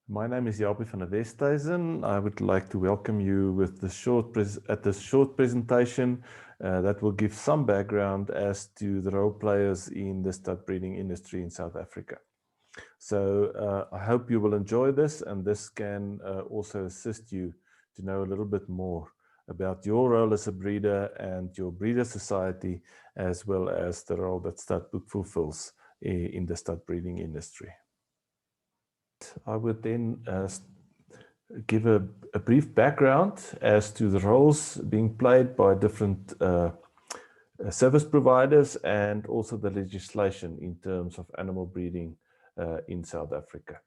My name is Japie van Westhuizen. I would like to welcome you with this short presentation that will give some background as to the role players in the stud breeding industry in South Africa. So I hope you will enjoy this, and this can also assist you to know a little bit more about your role as a breeder and your breeder society, as well as the role that Studbook fulfills in the stud breeding industry. I would then give a brief background as to the roles being played by different service providers and also the legislation in terms of animal breeding in South Africa.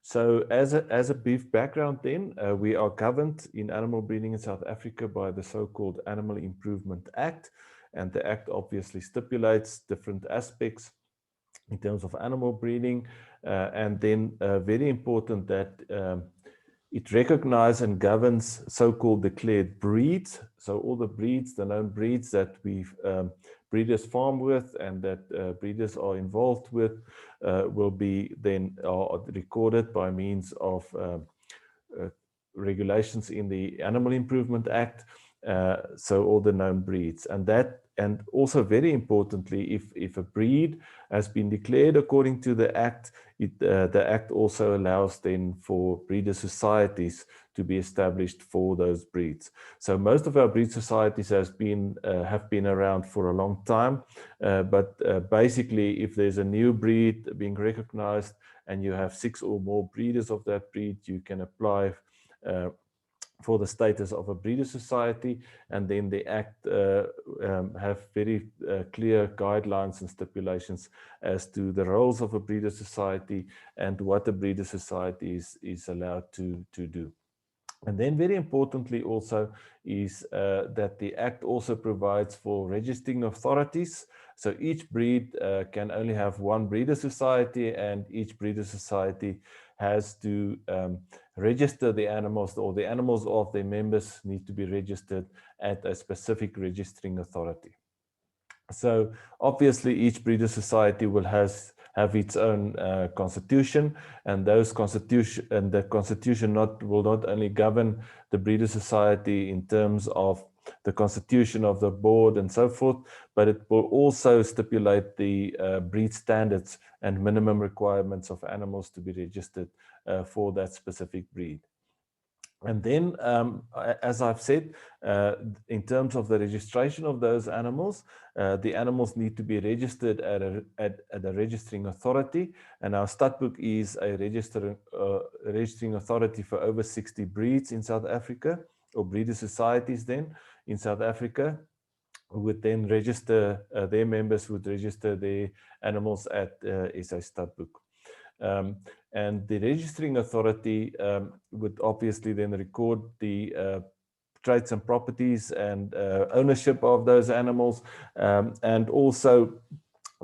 So as a brief background then, we are governed in animal breeding in South Africa by the so-called Animal Improvement Act, and the Act obviously stipulates different aspects in terms of animal breeding, and then very important that it recognizes and governs so-called declared breeds. So all the breeds, the known breeds that breeders farm with and that breeders are involved with will be then recorded by means of regulations in the Animal Improvement Act. So all the known breeds, and also very importantly, if a breed has been declared according to the Act, the Act also allows then for breeder societies to be established for those breeds. So most of our breed societies have been around for a long time, but basically, if there's a new breed being recognized and you have 6 or more breeders of that breed, you can apply for the status of a breeder society, and then the Act have very clear guidelines and stipulations as to the roles of a breeder society and what a breeder society is allowed to do. And then very importantly also is that the Act also provides for registering authorities. So each breed can only have one breeder society, and each breeder society has to register the animals, or the animals of their members need to be registered at a specific registering authority. So obviously each breeder society will have its own constitution, and the constitution will not only govern the breeder society in terms of the constitution of the board and so forth, but it will also stipulate the breed standards and minimum requirements of animals to be registered for that specific breed. And then, as I've said, in terms of the registration of those animals, the animals need to be registered at a registering authority. And our Studbook is a registering authority for over 60 breeds in South Africa, or breeder societies then in South Africa, would then register, their members would register their animals at SA Studbook. And the registering authority would obviously then record the traits and properties and ownership of those animals, and also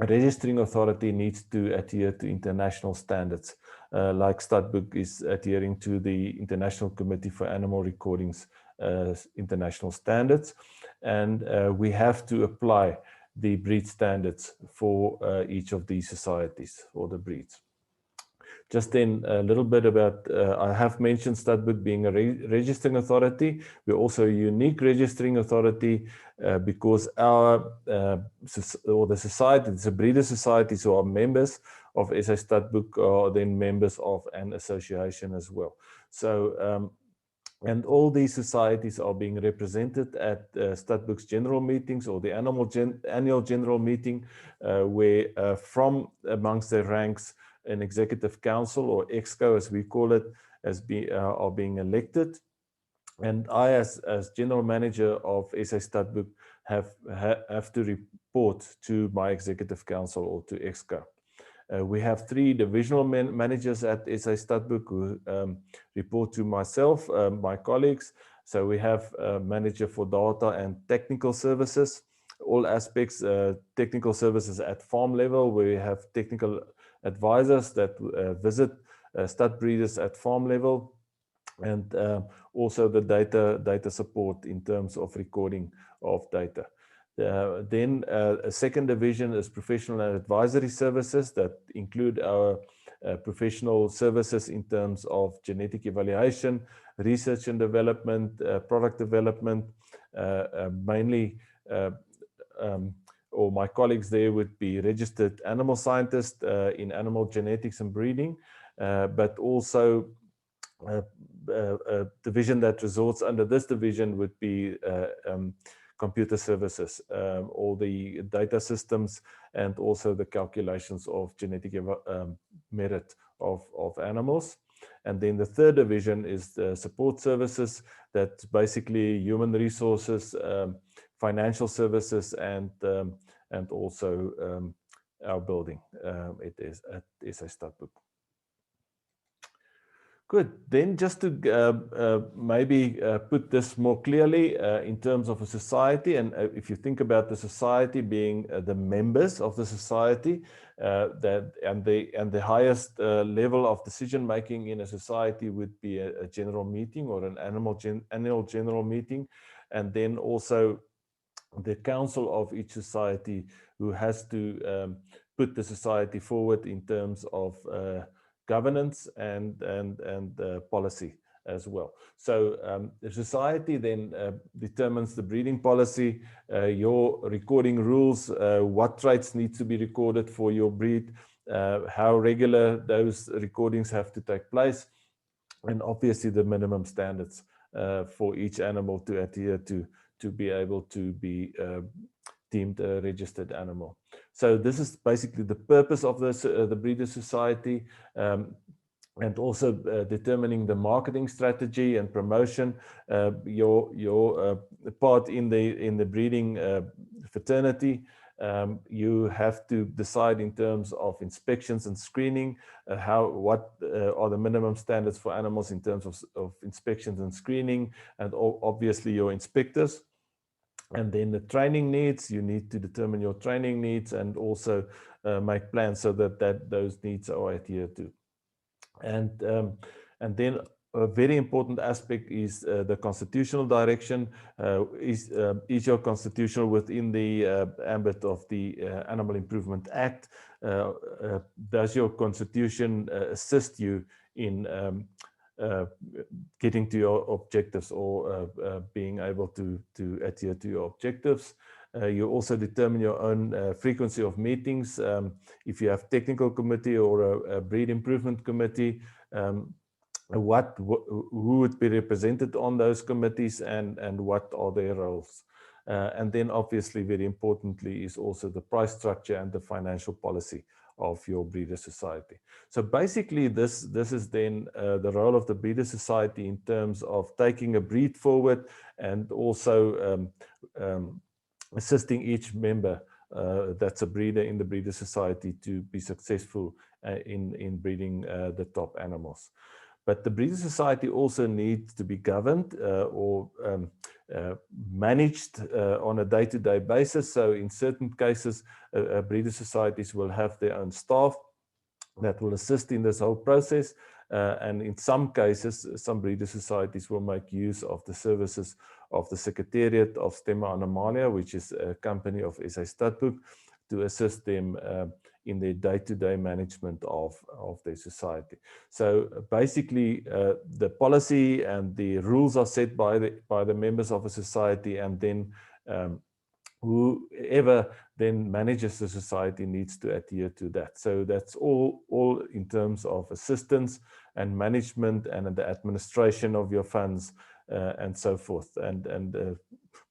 a registering authority needs to adhere to international standards, like Studbook is adhering to the International Committee for Animal Recordings international standards, and we have to apply the breed standards for each of these societies, or the breeds. Just then a little bit about, I have mentioned Studbook being a registering authority. We're also a unique registering authority because our, or the society, the breeder societies who are members of SA Studbook are then members of an association as well. So, and all these societies are being represented at Studbook's general meetings, or the annual general meeting, where from amongst their ranks, an executive council, or EXCO as we call it, are being elected. And I, as general manager of SA Studbook, have to report to my executive council, or to EXCO. We have 3 divisional managers at SA Studbook who report to myself, my colleagues. So we have a manager for data and technical services, all aspects, technical services at farm level, where we have technical advisors that visit stud breeders at farm level, and also the data support in terms of recording of data. Then a second division is professional and advisory services that include our professional services in terms of genetic evaluation, research and development, product development, mainly or my colleagues there would be registered animal scientists in animal genetics and breeding, but also a division that resorts under this division would be computer services, all the data systems and also the calculations of genetic merit of animals. And then the third division is the support services, that's basically human resources, financial services, and also our building. It is a Studbook. Good. Then just to maybe put this more clearly in terms of a society, and if you think about the society being the members of the society, and the highest level of decision making in a society would be a general meeting or an annual general meeting, and then also the council of each society who has to put the society forward in terms of governance and policy as well. So the society then determines the breeding policy, your recording rules, what traits need to be recorded for your breed, how regular those recordings have to take place, and obviously the minimum standards for each animal to adhere to be able to be deemed a registered animal. So this is basically the purpose of this, the Breeder Society, and also determining the marketing strategy and promotion. Your part in the breeding fraternity, you have to decide in terms of inspections and screening, what are the minimum standards for animals in terms of inspections and screening, and obviously your inspectors. And then the training needs, you need to determine your training needs and also make plans so that those needs are adhered to. And then a very important aspect is the constitutional direction. Is your constitutional within the ambit of the Animal Improvement Act? Does your constitution assist you in getting to your objectives or being able to adhere to your objectives? You also determine your own frequency of meetings. If you have technical committee or a breed improvement committee, who would be represented on those committees and what are their roles? And then obviously very importantly is also the price structure and the financial policy of your breeder society. So basically this is then the role of the breeder society in terms of taking a breed forward and also assisting each member that's a breeder in the breeder society to be successful in breeding the top animals. But the breeder society also needs to be governed or managed on a day-to-day basis. So in certain cases, breeder societies will have their own staff that will assist in this whole process. And in some cases, some breeder societies will make use of the services of the Secretariat of Stemma Animalia, which is a company of SA Studbook, to assist them in their day-to-day management of their society. So basically, the policy and the rules are set by the members of a society, and then whoever then manages the society needs to adhere to that. So that's all in terms of assistance and management and the administration of your funds and so forth, and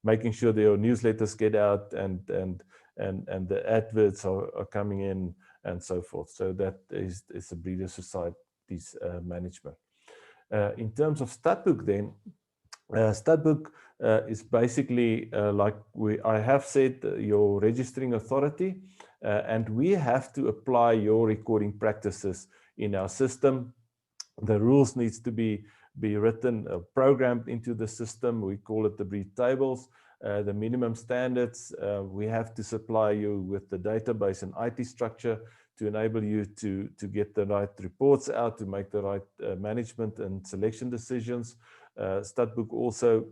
making sure that your newsletters get out and the adverts are coming in and so forth. So that is the breeder society's management. In terms of Studbook then, Studbook is basically, like I have said, your registering authority, and we have to apply your recording practices in our system. The rules needs to be written, programmed into the system. We call it the breed tables. The minimum standards, we have to supply you with the database and IT structure to enable you to get the right reports out, to make the right management and selection decisions. Studbook also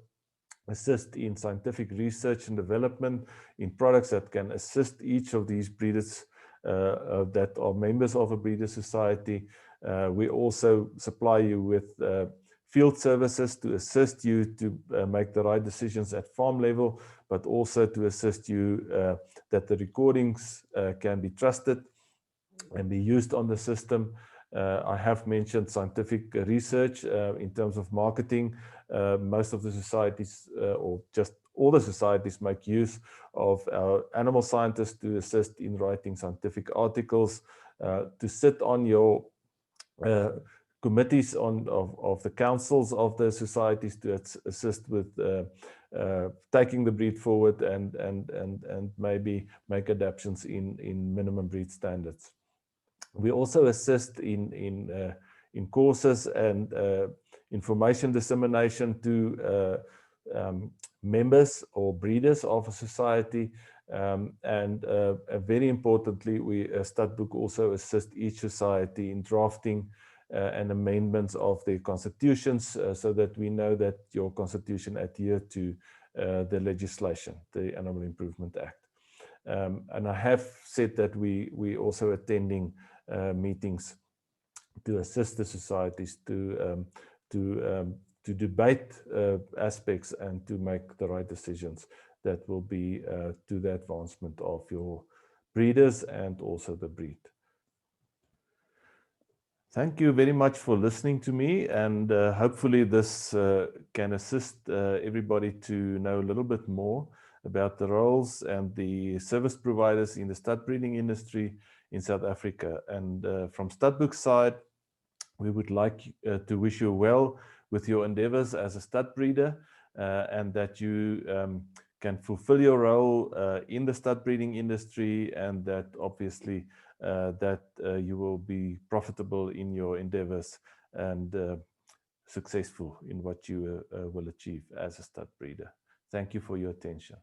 assist in scientific research and development in products that can assist each of these breeders that are members of a breeder society. We also supply you with field services to assist you to make the right decisions at farm level, but also to assist you that the recordings can be trusted and be used on the system. I have mentioned scientific research in terms of marketing. Most of the societies, or just all the societies, make use of our animal scientists to assist in writing scientific articles, to sit on your committees of the councils of the societies to assist with taking the breed forward and maybe make adaptations in minimum breed standards. We also assist in courses and information dissemination to members or breeders of a society. And very importantly, we Studbook also assist each society in drafting and amendments of their constitutions, so that we know that your constitution adhere to the legislation, the Animal Improvement Act. And I have said that we also attending meetings to assist the societies to debate aspects and to make the right decisions that will be to the advancement of your breeders and also the breed. Thank you very much for listening to me, and hopefully this can assist everybody to know a little bit more about the roles and the service providers in the stud breeding industry in South Africa. And from Studbook's side, we would like to wish you well with your endeavors as a stud breeder, and that you can fulfill your role in the stud breeding industry, and that obviously that you will be profitable in your endeavors and successful in what you will achieve as a stud breeder. Thank you for your attention.